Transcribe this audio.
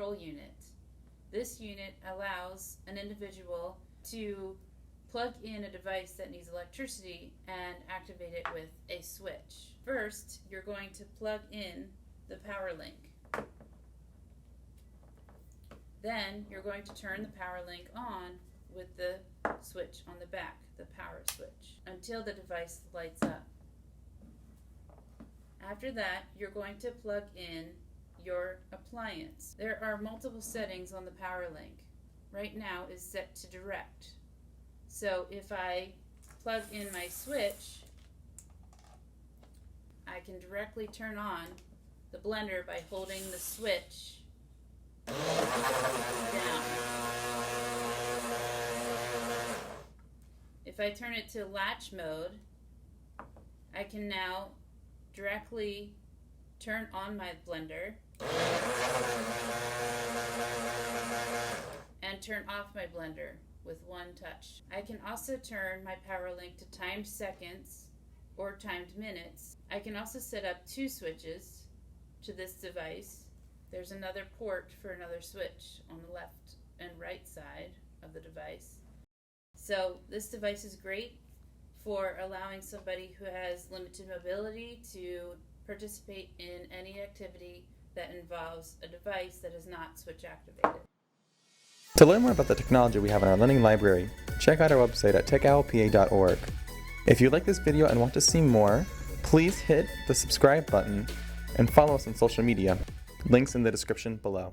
control unit. This unit allows an individual to plug in a device that needs electricity and activate it with a switch. First, you're going to plug in the Powerlink. Then you're going to turn the Powerlink on with the switch on the back, the power switch, until the device lights up. After that, you're going to plug in your appliance. There are multiple settings on the Powerlink. Right now is set to direct. So if I plug in my switch, I can directly turn on the blender by holding the switch down. If I turn it to latch mode, I can now directly turn on my blender and turn off my blender with one touch. I can also turn my Powerlink to timed seconds or timed minutes. I can also set up 2 switches to this device. There's another port for another switch on the left and right side of the device. So this device is great for allowing somebody who has limited mobility to participate in any activity that involves a device that is not switch activated. To learn more about the technology we have in our learning library, check out our website at TechOWLPA.org. If you like this video and want to see more, please hit the subscribe button and follow us on social media. Links in the description below.